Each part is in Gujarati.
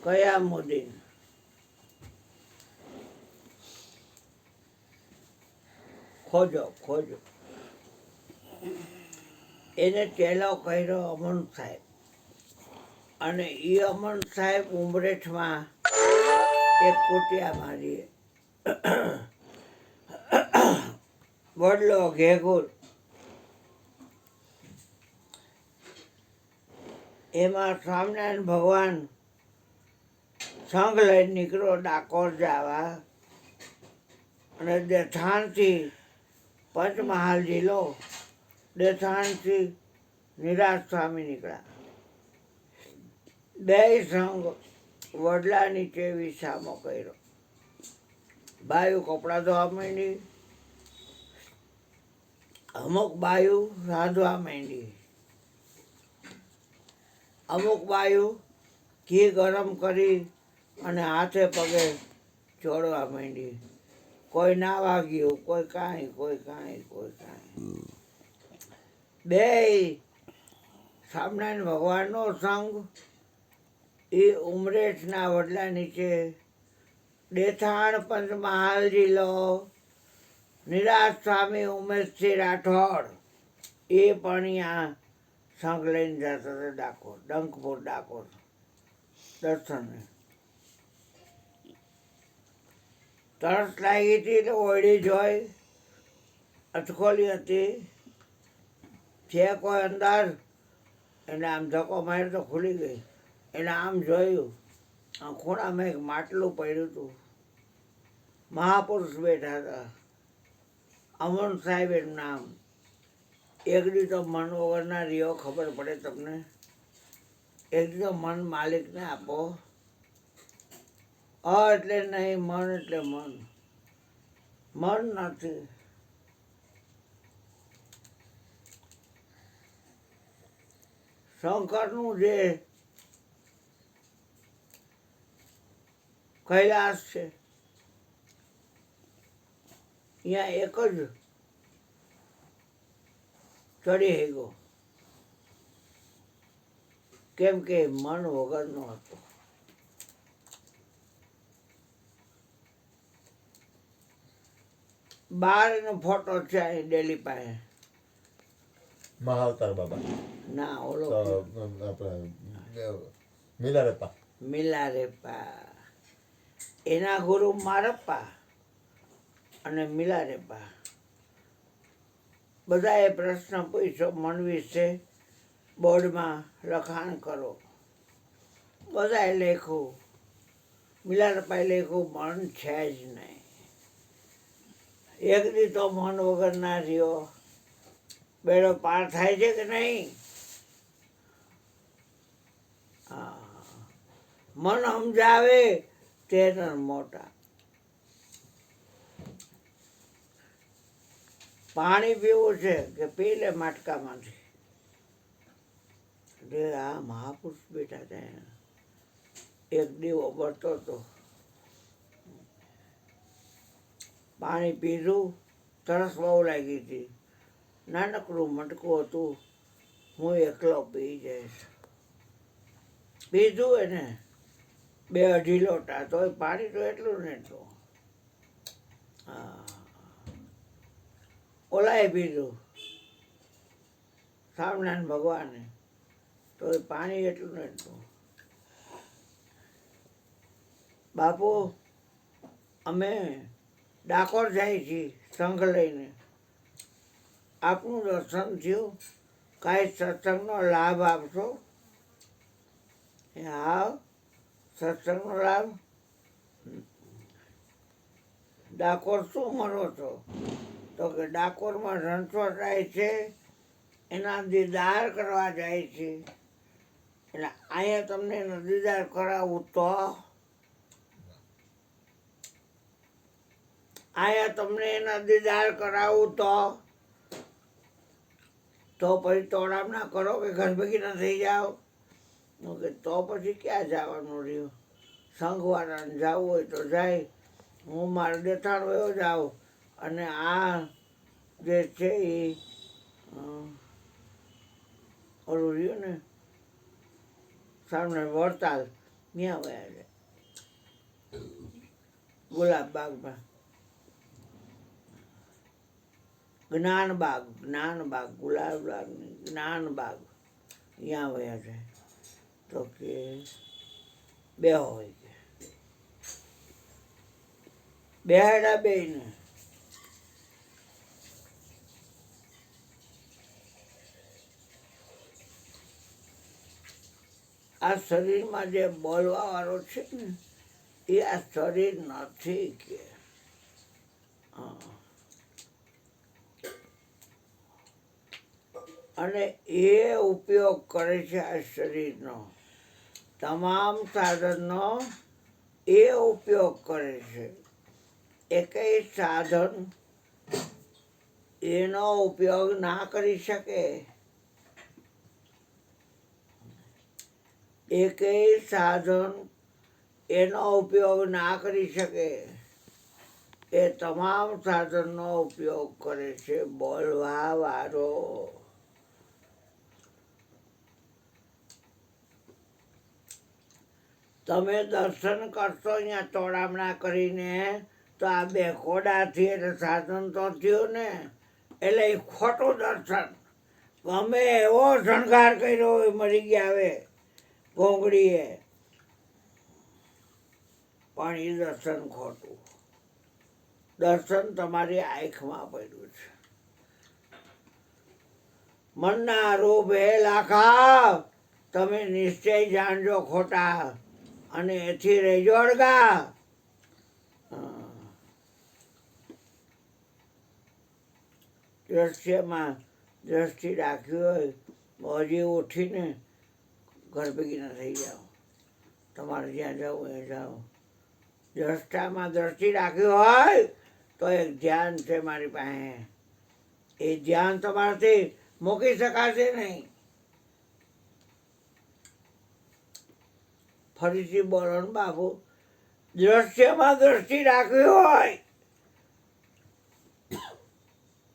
કયામુદ્દીન ખોજો ખોજો એને ચેલો કર્યો અમન સાહેબ, અને એ અમન સાહેબ ઉમરેઠમાં એક કુટિયા મારીએ વડલો ઘેઘુર, એમાં સ્વામિનારાયણ ભગવાન સંઘ લઈને નીકળો ડાકોર જવા, અને દેથાણથી પંચમહાલ જિલ્લો, દેથાણથી નિરાશ સ્વામી નીકળ્યા. બે સંઘ વડલા નીચે વિસામો કર્યો. બાયું કપડાં ધોવા માંડી, અમુક બાયું રાંધવા માંડી, અમુક બાયું ઘી ગરમ કરી અને હાથે પગે ચોળવા માંડી. કોઈ નાવા ગયું, કોઈ કાંઈ, કોઈ કાંઈ, કોઈ કાંઈ. બે સ્વામિનારાયણ ભગવાનનો સંઘ એ ઉમરેઠના વડલા નીચે, દેથાણ પંચમહાલ જિલ્લો, નિરાશ સ્વામી ઉમેશસિંહ રાઠોડ એ પણ અહીંયા સંઘ લઈને જતા હતા ડાકોર, ડંકપુર ડાકોર દર્શને. તરસ લાગી હતી તો ઓળી જોઈ, અટકોલી હતી, છે કોઈ અંદર, એને આમ ધક્કો માર્યો તો ખુલી ગઈ. એને આમ જોયું, આ ખૂણામાં એક માટલું પડ્યું હતું, મહાપુરુષ બેઠા હતા, અમન સાહેબ એનું નામ. એક દી તો મન વગરના રહ્યો, ખબર પડે તમને? એક દી તો મન માલિકને આપો. એટલે નહીં, મન એટલે મન, મન નથી. શંકરનું જે કૈલાસ છે, અહીંયા એક જ ચડી ગયો, કેમ કે મન વગરનો હતો. બાર એનો ફોટો છે અહીં ડેલી પાસે. મહાવતાર બાબા ના, ઓલો મિલારેપા. મિલારેપા, એના ગુરુ મારપ્પા અને મિલારેપા. બધાએ પ્રશ્ન પૂછ્યો મન વિશે, બોર્ડમાં લખાણ કરો. બધાએ લખ્યું, મિલારેપાએ લખ્યું મન છે જ નહીં. એક દી તો મન વગર ના રહ્યો. બેડો પાર થાય છે કે નહીં? મન સમજાવે તે મોટા. પાણી પીવું છે કે પી લે માટકામાંથી. આ મહાપુરુષ બેઠા હતા, એક દીવો બળતો હતો, પાણી પીધું, તરસ બહુ લાગી હતી, નાનકડું મટકું હતું, હું એકલો પી જઈશ. પીધું એને 2-2.5 લોટા, તો પાણી તો એટલું ને એટલું. ઓલાએ પીધું સ્વામિનારાયણ ભગવાને, તો પાણી એટલું ને એટલું. બાપુ, અમે ડાકોર જાય છીએ સંઘ લઈને, આપનું દર્શન થયું, કાંઈ સત્સંગનો લાભ આપશો? હા, સત્સંગનો લાભ. ડાકોર શું મળો છો? તો કે ડાકોરમાં રણછોડરાય છે, એના દીદાર કરવા જાય છે. એટલે અહીંયા તમને એનો દીદાર કરાવવું તો, અહીંયા તમને એના દીદાર કરાવવું તો પછી તોડામ ના કરો કે ઘર ભેગી ના થઈ જાઓ. કે તો પછી ક્યાં જવાનું રહ્યું? સંઘવાળાને જવું હોય તો જાય, હું મારે દેથાણ વયો જાઉં. અને આ જે છે એ ઓલું રહ્યું ને સામે વડતાલ, ત્યાં વયા જાય ગુલાબ બાગમાં. જ્ઞાનબાગ ગુલાબ બાગ જ્ઞાનબાગ ત્યાં વયા જાય. તો કે બે હોય કે બેહાડા બેને આ શરીરમાં જે બોલવા વાળો છે ને એ આ શરીર નથી કે અને એ ઉપયોગ કરે છે આ શરીરનો, તમામ સાધનનો એ ઉપયોગ કરે છે. એકેય સાધન એનો ઉપયોગ ના કરી શકે. એકેય સાધન એનો ઉપયોગ ના કરી શકે. એ તમામ સાધનનો ઉપયોગ કરે છે બોલવા વાળો. તમે દર્શન કરશો અહીંયા તોડામણા કરીને તો આ બે ખોડાથી એટલે સાધન તો થયું ને, એટલે એ ખોટું દર્શન. ગમે એવો શણગાર કર્યો હોય મરી ગયા હવે ઘોંઘડીએ, પણ એ દર્શન ખોટું. દર્શન તમારી આંખમાં પડ્યું છે. મનના રૂપ હે લાખા, તમે નિશ્ચય જાણજો ખોટા અને એથી રહેજો અળગા. દ્રશ્યમાં દ્રષ્ટિ રાખી હોય હજી ઉઠીને ઘર ભેગી ના થઈ જાઓ. તમારે જ્યાં જવું એ જાઓ. દ્રષ્ટામાં દ્રષ્ટિ રાખી હોય તો એક ધ્યાન છે મારી પાસે. એ ધ્યાન તમારાથી મૂકી શકાશે નહીં. ફરીથી બોલો ને બાપુ. દ્રશ્યમાં દ્રષ્ટિ રાખવી હોય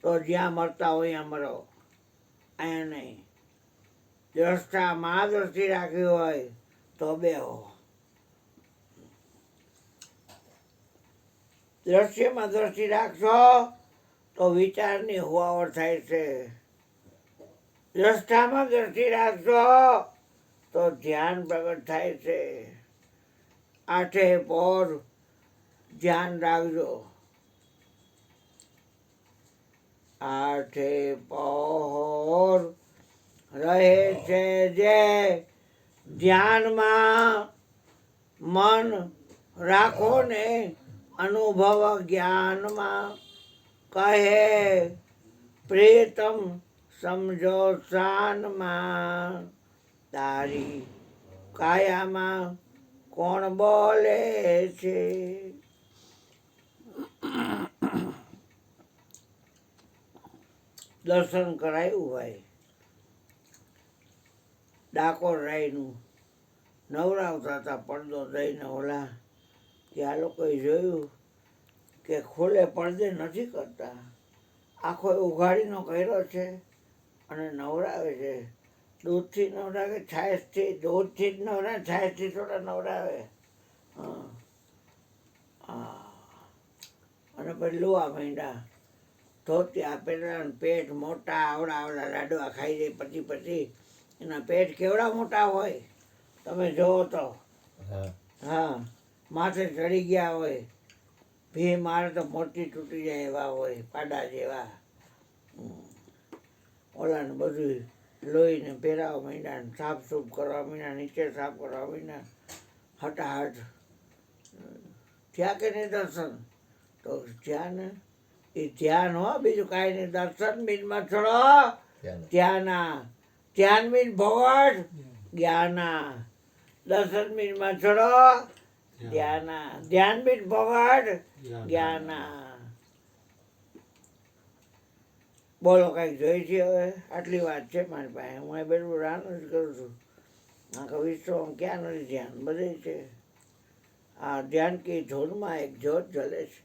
તો જ્યાં મરતા હોય ત્યાં મરો, અહીંયા નહીં. દ્રષ્ટામાં દ્રષ્ટિ રાખવી હોય તો બેહો. દ્રશ્યમાં દ્રષ્ટિ રાખશો તો વિચારની હુવાવડ થાય છે. દ્રષ્ટામાં દ્રષ્ટિ રાખશો તો ધ્યાન પ્રગટ થાય છે. આઠે પોર ધ્યાન રાખજો. આઠે પહોર રહે છે જે ધ્યાનમાં મન રાખો ને અનુભવ જ્ઞાનમાં. કહે પ્રીતમ સમજો શાનમાં. તારી કાયામાં કોણ બોલે છે? દર્શન કરાયું ભાઈ ડાકોર રાયનું નવરાવતા હતા પડદો દઈને. ઓલા ત્યાં લોકોએ જોયું કે ખોલે પડદે નથી કરતા, આખો ઉઘાડીનો કર્યો છે અને નવરાવે છે. દૂધથી નવરાવે, છાશથી, દૂધથી જ નવરાવે, છાશથી થોડા નવરાવે. અને પછી લોવા માંડ્યા. ધોતી આપેલા પેટ મોટા આવડા આવડા લાડવા ખાઈ જાય પછી એના પેટ કેવડા મોટા હોય તમે જોવો તો. હા, માથે ચડી ગયા હોય, ભી મારે તો મોટી તૂટી જાય એવા હોય, પાડા જેવા. ઓલાને બધું લોહીને પહેરાવા માંડ્યા, સાફ સૂફ કરવા માંડ્યા, નીચે સાફ કરવા માંડ્યા. હટાહટ થયા કે નહીં દર્શન? તો ધ્યાન, એ ધ્યાન હો, બીજું કાંઈ નહીં. દર્શન મીનમાં છોડો ધ્યાના. ધ્યાન મીન ભગવત જ્ઞાના. દર્શન મીનમાં છોડો ધ્યાના. ધ્યાન મીન ભગવત જ્ઞાના. બોલો કાંઈક જોઈ છે હવે? આટલી વાત છે મારી પાસે. હું એ બેઠું રાન જ કરું છું. આખા વિશ્વમાં ક્યાં નથી ધ્યાન? બધે છે. આ ધ્યાન કી ધૂનમાં એક જ્યોત જલે છે.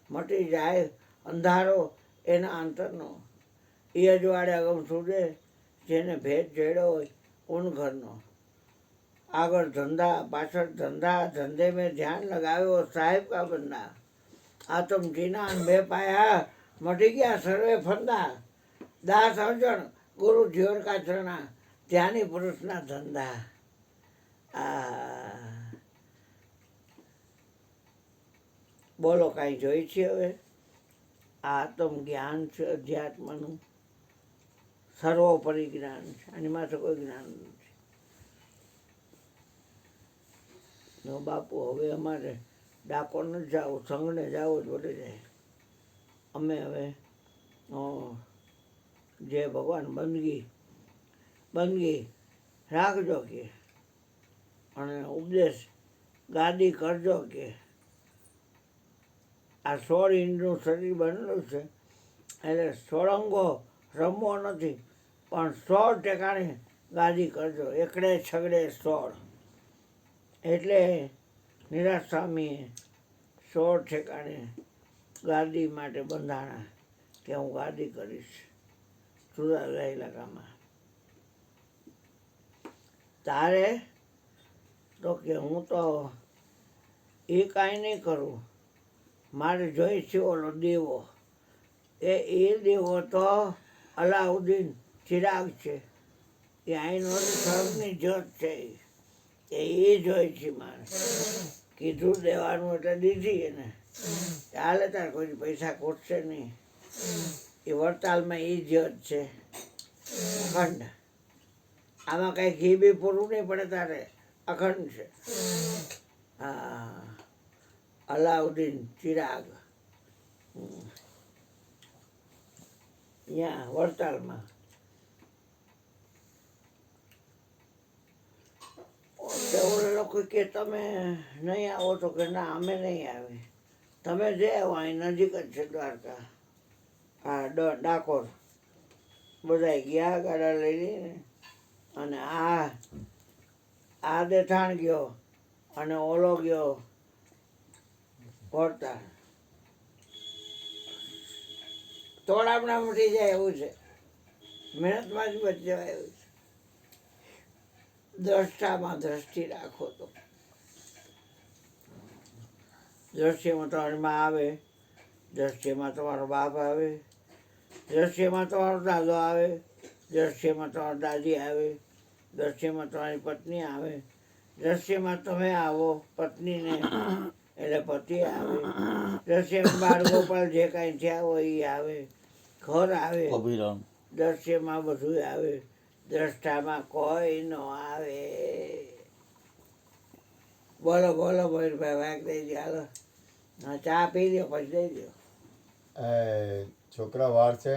મટી જાય અંધારો એના અંતરનો. એ અજવાળે અગમ સુધે જેને ભેદ જડ્યો હોય ઊન ઘરનો. આગળ ધંધા, પાછળ ધંધા, ધંधे में ध्यान लगावे वो साहेब का बंदा। આ તો જીના બે પાયા મટી ગયા સર્વે ફંદા, દાસ અર્જણ ગુરુ જીવન કા ચરણા, ધ્યાની પુરુષના ધંધા। આ બોલો કાંઈ જોઈ છે હવે? આ આત્મ જ્ઞાન છે, અધ્યાત્મનું સર્વોપરી જ્ઞાન છે, આની માથે કોઈ જ્ઞાન નથી। નો બાપુ હવે અમારે ડાકોર નથી જવું, સંઘને જવું જ વળી જાય। અમે હવે જે ભગવાન બંદગી રાખજો કે, અને ઉપદેશ ગાદી કરજો કે, આ 16 ઇંચનું શરીર બનેલું છે એટલે સોળંગો રમવો નથી, પણ 16 ઠેકાણે ગાદી કરજો, એકડે છગડે 16। એટલે નિરાશ સ્વામીએ 16 ઠેકાણે ગાદી માટે બંધાણા કે હું ગાદી કરીશ સુધારેલા ઇલાકામાં। તારે તો કે હું તો એ કાંઈ નહીં કરું, મારે જોઈ છે ઓલો દેવો, એ દેવો તો અલાઉદ્દીન ચિરાગ છે, એ અહીંનો સળગની જ્યોત છે, એ જોઈ છે મારે। કીધું દેવાનું એટલે દીધી એને, ચાલે તાર કોઈ પૈસા ખૂટશે નહીં। એ વડતાલમાં એ જ્યોત છે અખંડ, આમાં કાંઈ ઘી બી પૂરું નહીં પડે તારે, અખંડ છે। હા, અલાઉદ્દીન ચિરાગ ત્યાં વડતાલમાં। ઓલા લોકો કે તમે નહીં આવો તો કે ના અમે નહીં આવી, તમે જે આવો અહીં નજીક જ છે દ્વારકા, હા ડાકોર બધા ગયા ગાડા લઈ લઈને, અને આ દેઠાણ ગયો અને ઓલો ગયો વડતાલ, તોડામણા મટી જાય એવું છે, મહેનતમાં જ બચી જવાય એવું છે। દ્રષ્ટામાં દ્રષ્ટિ રાખો તો, દ્રષ્ટિમાં તમારી માં આવે, દ્રષ્ટિમાં તમારો બાપ આવે, દ્રષ્ટિમાં તમારો દાદો આવે, દ્રષ્ટિમાં તમારો દાદી આવે, દ્રષ્ટિમાં તમારી પત્ની આવે, દ્રષ્ટિમાં તમે આવો પત્નીને એટલે પતિ આવે, દ્રશ્યમાં બાળગોપાલ જે કાંઈ થયા હોય એ આવે, ઘર આવે, દ્રશ્યમાં બધું આવે, દ્રષ્ટામાં કોઈ ન આવે। બોલો બોલો ભાઈ વાગ દઈ દો, હાલો ચા પી દો પછી દઈ દો। છોકરા વાર છે